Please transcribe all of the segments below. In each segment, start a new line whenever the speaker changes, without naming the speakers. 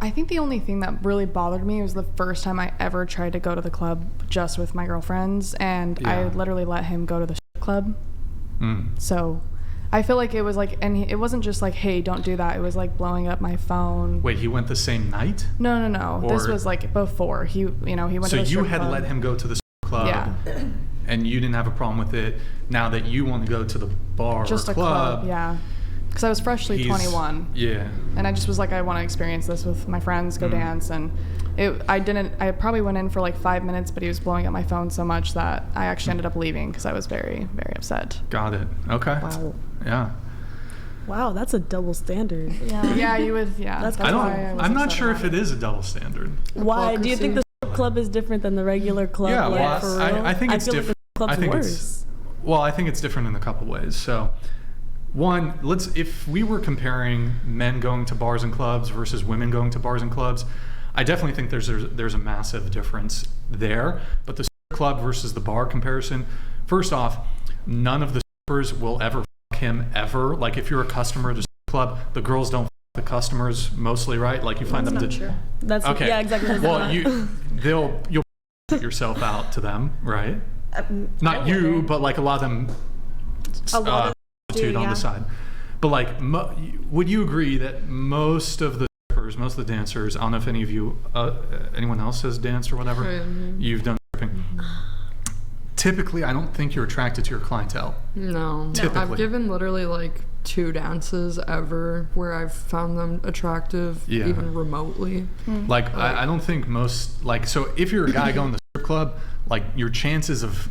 I think the only thing that really bothered me was the first time I ever tried to go to the club just with my girlfriends, and I literally let him go to the club. So I feel like it was like, and it wasn't just like, hey, don't do that. It was like blowing up my phone.
Wait, he went the same night?
No. This was like before. He went to the strip club.
So you had let him go to the club.
Yeah.
And you didn't have a problem with it. Now that you want to go to the bar
just
or
a
club.
Yeah. Because I was freshly 21.
Yeah.
And I just was like, I want to experience this with my friends, go dance. And I probably went in for like 5 minutes, but he was blowing up my phone so much that I actually ended up leaving because I was very, very upset.
Got it. Okay.
Wow.
Yeah.
Wow, that's a double standard.
Yeah, you would, yeah.
That's
I'm not sure if it is a double standard.
Why? Do you think the club is different than the regular club?
Yeah,
like,
well,
for real?
I think it's
feel
different.
Like the club's worse.
I think it's different in a couple ways. So, one, if we were comparing men going to bars and clubs versus women going to bars and clubs, I definitely think there's a massive difference there. But the club versus the bar comparison, first off, none of the strippers will ever fuck him ever. Like if you're a customer at a club, the girls don't fuck the customers mostly, right? Like you find
That's
them
not
to.
True. That's
okay.
Yeah, exactly.
Well, you'll put yourself out to them, right? Not you, but like a lot of them.
A lot of
do, on the side. But like, would you agree that most of the strippers, most of the dancers, I don't know if any of you, anyone else has danced or whatever, you've done stripping. Typically, I don't think you're attracted to your clientele.
No.
Typically.
I've given literally like 2 dances ever where I've found them attractive, even remotely.
Like, I don't think most, like, so if you're a guy going to the strip club, like your chances of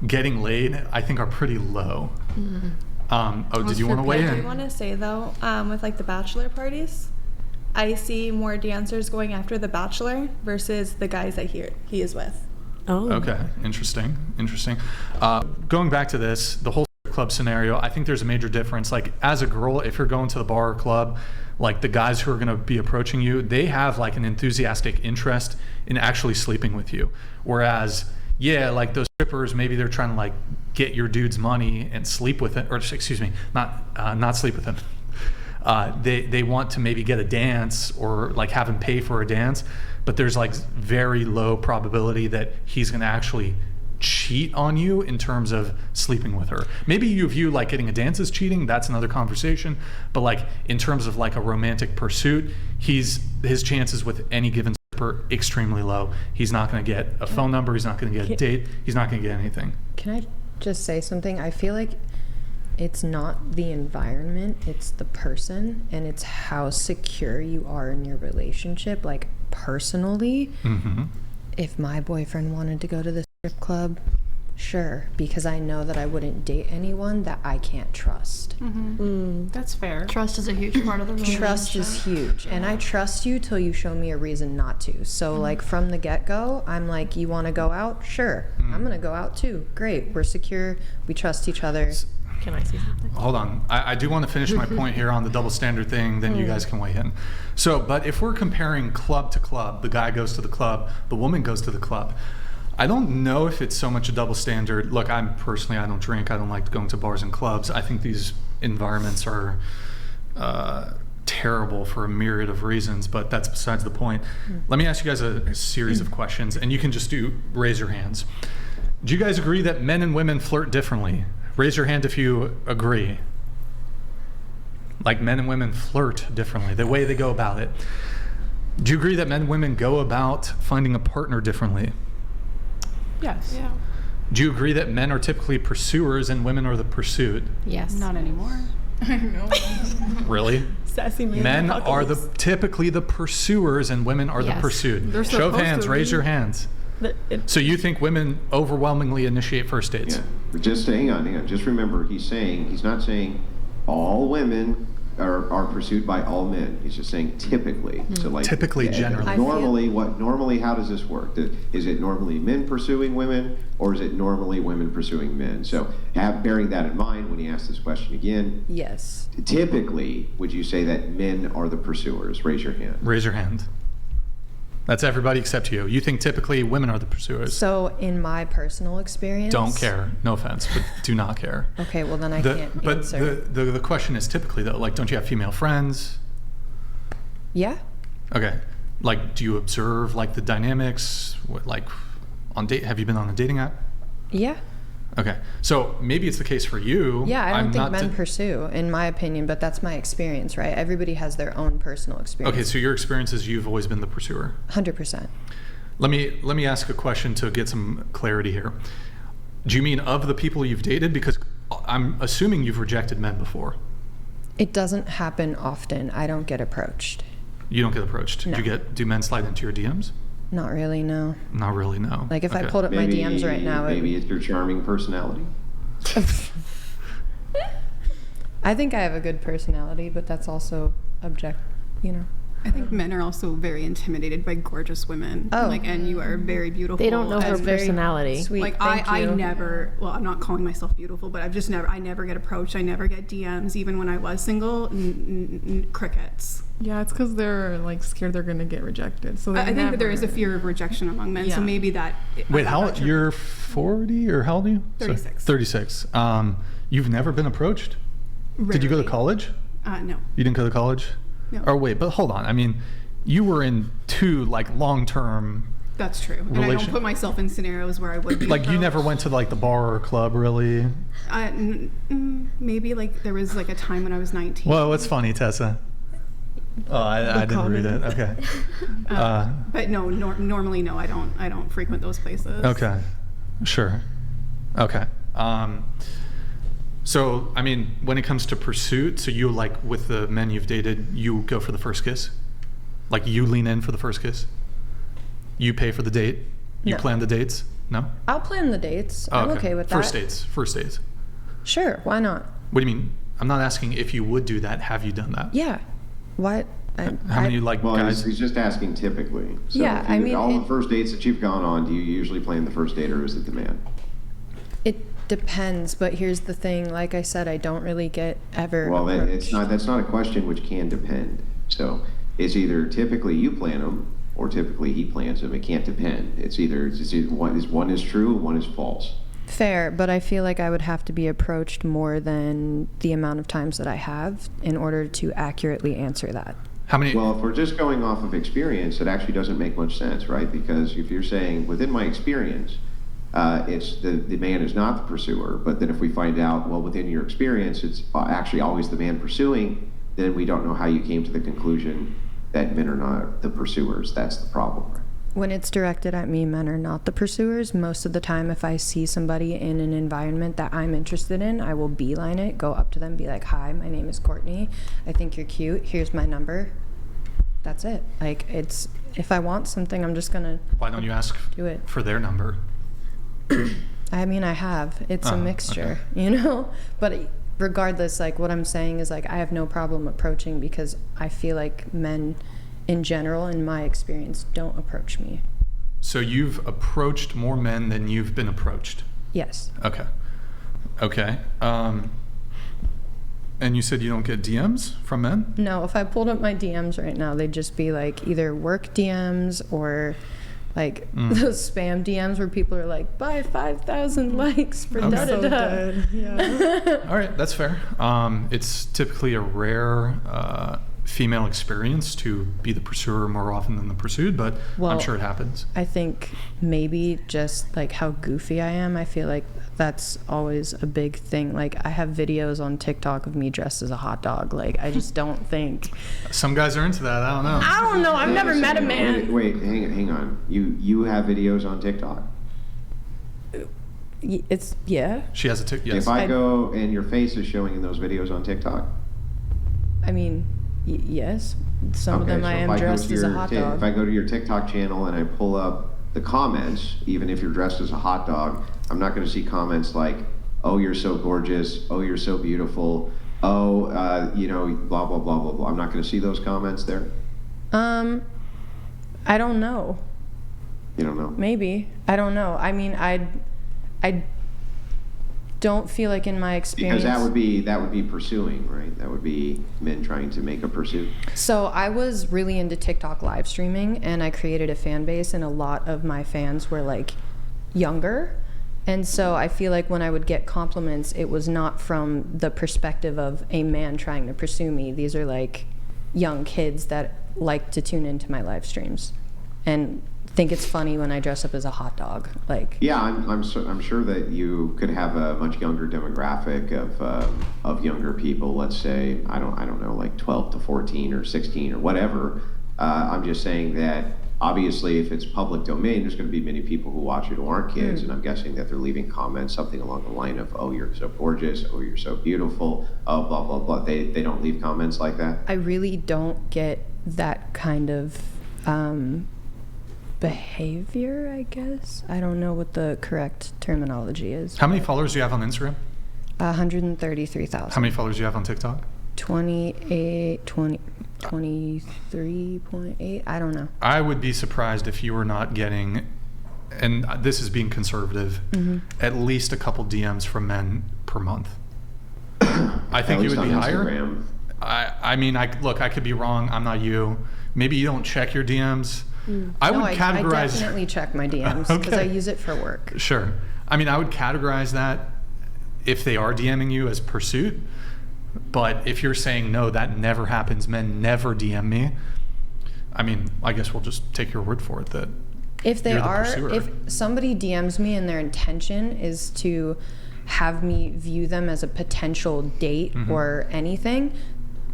getting laid, I think, are pretty low. Did you want to weigh in?
I do want to say though, with like the bachelor parties, I see more dancers going after the bachelor versus the guys that he is with.
Oh.
Okay, interesting. Going back to this, the whole club scenario, I think there's a major difference. Like as a girl, if you're going to the bar or club, like the guys who are going to be approaching you, they have like an enthusiastic interest in actually sleeping with you. Whereas, like those strippers, maybe they're trying to like get your dude's money and sleep with it, or excuse me, not sleep with him. They want to maybe get a dance or like have him pay for a dance, but there's like very low probability that he's going to actually cheat on you in terms of sleeping with her. Maybe you view like getting a dance as cheating, that's another conversation, but like in terms of like a romantic pursuit, his chances with any given stripper extremely low. He's not going to get a phone number, he's not going to get a date, he's not going to get anything.
Can I just say something? I feel like it's not the environment, it's the person, and it's how secure you are in your relationship. Like personally, if my boyfriend wanted to go to the strip club, sure, because I know that I wouldn't date anyone that I can't trust.
That's fair.
Trust is a huge part of the relationship.
Trust is huge, and I trust you till you show me a reason not to. So like from the get-go, I'm like, you want to go out? Sure. I'm gonna go out too. Great, we're secure, we trust each other.
Can I say something?
Hold on. I do want to finish my point here on the double standard thing, then you guys can weigh in. So, but if we're comparing club to club, the guy goes to the club, the woman goes to the club, I don't know if it's so much a double standard. Look, I don't drink, I don't like going to bars and clubs. I think these environments are terrible for a myriad of reasons, but that's besides the point. Let me ask you guys a series of questions, and you can just raise your hands. Do you guys agree that men and women flirt differently? Raise your hand if you agree. Like men and women flirt differently, the way they go about it. Do you agree that men and women go about finding a partner differently?
Yes.
Yeah.
Do you agree that men are typically pursuers and women are the pursued?
Yes.
Not anymore. I know.
Really?
Sassy man.
Men are typically the pursuers and women are the
Yes.
pursued.
They're
Show of
supposed
hands,
to
raise
be.
your hands. So you think women overwhelmingly initiate first dates?
Yeah, but just hang on. Just remember, he's not saying all women are pursued by all men. He's just saying typically. So like
Typically, generally.
Normally, how does this work? Is it normally men pursuing women, or is it normally women pursuing men? So bearing that in mind when he asks this question again.
Yes.
Typically, would you say that men are the pursuers? Raise your hand.
Raise your hand. That's everybody except you. You think typically women are the pursuers.
So in my personal experience,
Don't care. No offense, but do not care.
Okay, well then I can't
But
answer.
the question is typically though, like, don't you have female friends?
Yeah.
Okay. Like, do you observe like the dynamics? Like, on date? Have you been on a dating app?
Yeah.
Okay. So maybe it's the case for you.
Yeah, I don't
I'm
think
not
men pursue, in my opinion, but that's my experience, right? Everybody has their own personal experience.
Okay, so your experience is you've always been the pursuer.
100%.
Let me ask a question to get some clarity here. Do you mean of the people you've dated? Because I'm assuming you've rejected men before.
It doesn't happen often. I don't get approached.
You don't get approached.
No.
Do men slide into your DMs?
Not really, no.
Not really, no.
Like if I
Okay.
pulled up my DMs right now,
Maybe it's your charming personality.
I think I have a good personality, but that's also
I think men are also very intimidated by gorgeous women.
Oh.
Like, and you are very beautiful.
They don't know her
and
personality.
Sweet.
Like
Thank
I
you.
never, well, I'm not calling myself beautiful, but I never get approached. I never get DMs, even when I was single. Crickets.
Yeah, it's because they're like scared they're gonna get rejected. So
I think that there is a
never-
fear of rejection among men. So
Yeah.
maybe that.
Wait, you're 40 or how old are you?
36.
36. You've never been approached? Did you go to
Rarely.
college?
No.
You didn't go to college?
No.
Or wait, but hold on. I mean, you were in 2 like long-term,
That's true. And I
Relation-
don't put myself in scenarios where I would be.
like you never
approached.
went to like the bar or club really?
Maybe like there was like a time when I was 19.
Whoa, what's funny, Tessa? Oh, I didn't read it. Okay.
But no, normally no, I don't frequent those places.
Okay. Sure. Okay. So, I mean, when it comes to pursuit, so you like with the men you've dated, you go for the first kiss? Like you lean in for the first kiss? You pay for the date? You
No.
plan the dates? No?
I'll plan the dates.
Oh,
I'm okay with that.
First dates. First dates.
Sure, why not?
What do you mean? I'm not asking if you would do that. Have you done that?
Yeah. What?
How many like
Well,
guys?
he's just asking typically. So
Yeah,
if you-
I mean,
all
it-
the first dates that you've gone on, do you usually plan the first date or is it the man?
It depends, but here's the thing. Like I said, I don't really get ever
Well,
approached.
that's not a question which can depend. So it's either typically you plan them or typically he plans them. It can't depend. It's either one is true and one is false.
Fair, but I feel like I would have to be approached more than the amount of times that I have in order to accurately answer that.
How many?
Well, if we're just going off of experience, it actually doesn't make much sense, right? Because if you're saying within my experience, it's the man is not the pursuer, but then if we find out, well, within your experience, it's actually always the man pursuing, then we don't know how you came to the conclusion that men are not the pursuers. That's the problem.
When it's directed at me, men are not the pursuers. Most of the time, if I see somebody in an environment that I'm interested in, I will beeline it, go up to them, be like, "Hi, my name is Courtney. I think you're cute. Here's my number." That's it. Like, it's, if I want something, I'm just gonna
Why don't you ask
do it.
for their number?
I mean, I have. It's a
Oh,
mixture, you know? But regardless, like, what I'm saying is, like, I have no problem approaching because I feel like men in general, in my experience, don't approach me.
So you've approached more men than you've been approached.
Yes.
Okay. Okay. And you said you don't get DMs from men?
No, if I pulled up my DMs right now, they'd just be like either work DMs or like those spam DMs where people are like, buy 5,000 likes for
Okay.
da da
So
da.
dead. Yeah.
All right, that's fair. It's typically a rare female experience to be the pursuer more often than the pursued, but I'm
Well,
sure it happens.
I think maybe just like how goofy I am, I feel like that's always a big thing. Like I have videos on TikTok of me dressed as a hot dog. Like I just don't think.
Some guys are into that. I don't know.
I don't know. I've never met a man.
Wait, hang on. You have videos on TikTok?
It's yeah.
She has a tick. Yes.
If I go and your face is showing in those videos on TikTok?
I mean, yes. Some of them I
so
am
if go
dressed
to
as a
your
hot
If
dog.
I go to your TikTok channel and I pull up the comments, even if you're dressed as a hot dog, I'm not going to see comments like, "Oh, you're so gorgeous. Oh, you're so beautiful. Oh, blah blah blah blah blah." I'm not going to see those comments there.
I don't know.
You don't know.
Maybe. I don't know. I mean, I don't feel like in my experience.
Because that would be pursuing, right? That would be men trying to make a pursuit.
So I was really into TikTok live streaming, and I created a fan base, and a lot of my fans were like younger. And so I feel like when I would get compliments, it was not from the perspective of a man trying to pursue me. These are like young kids that like to tune into my live streams and think it's funny when I dress up as a hot dog. Like,
yeah, I'm sure that you could have a much younger demographic of younger people. Let's say I don't know, like 12 to 14 or 16 or whatever. I'm just saying that obviously if it's public domain, there's going to be many people who watch it who aren't kids, and I'm guessing that they're leaving comments something along the line of, "Oh, you're so gorgeous," "Oh, you're so beautiful," "Oh, blah blah blah." They don't leave comments like that.
I really don't get that kind of behavior, I guess. I don't know what the correct terminology is.
How many followers do you have on Instagram?
133,000.
How many followers do you have on TikTok?
23.8. I don't know.
I would be surprised if you were not getting, and this is being conservative, at least a couple DMs from men per month. I think you would be higher.
Instagram.
I mean, look, I could be wrong. I'm not you. Maybe you don't check your DMs. I would categorize.
I definitely check my DMs because I use it for work.
Sure. I mean, I would categorize that if they are DMing you as pursuit. But if you're saying, no, that never happens, men never DM me, I mean, I guess we'll just take your word for it that
if they
you're the
are,
pursuer.
if somebody DMs me and their intention is to have me view them as a potential date or anything,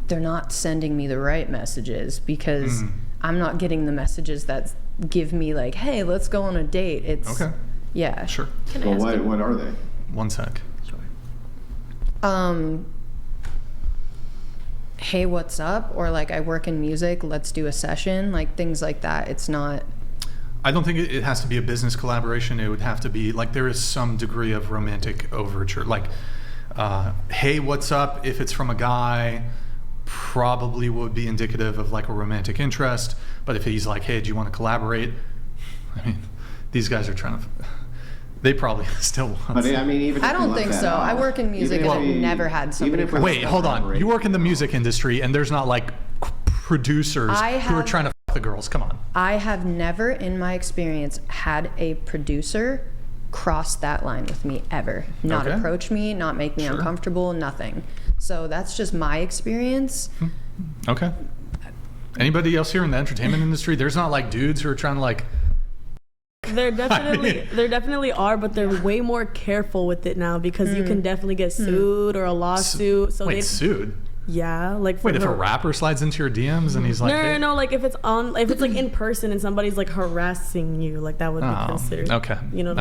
they're not sending me the right messages because I'm not getting the messages that give me like, hey, let's go on a date. It's
Okay.
Yeah.
Sure.
Well, what are they?
One sec.
Hey, what's up? Or like, I work in music, let's do a session, like things like that. It's not.
I don't think it has to be a business collaboration. It would have to be like there is some degree of romantic overture. Like, hey, what's up? If it's from a guy, probably would be indicative of like a romantic interest. But if he's like, hey, do you want to collaborate? I mean, these guys are trying to. They probably still want.
But I mean, even if
I don't think so. I work in music and I've never had somebody.
Wait, hold on. You work in the music industry, and there's not like producers who are trying to fuck the girls. Come on.
I have never, in my experience, had a producer cross that line with me ever. Not approach me, not make me uncomfortable, nothing. So that's just my experience.
Okay. Anybody else here in the entertainment industry? There's not like dudes who are trying to like.
There definitely are, but they're way more careful with it now because you can definitely get sued or a lawsuit. So
sued?
Yeah, like
wait, if a rapper slides into your DMs and he's like,
no, like if it's like in person and somebody's like harassing you, like that would be considered.
Okay.
You know.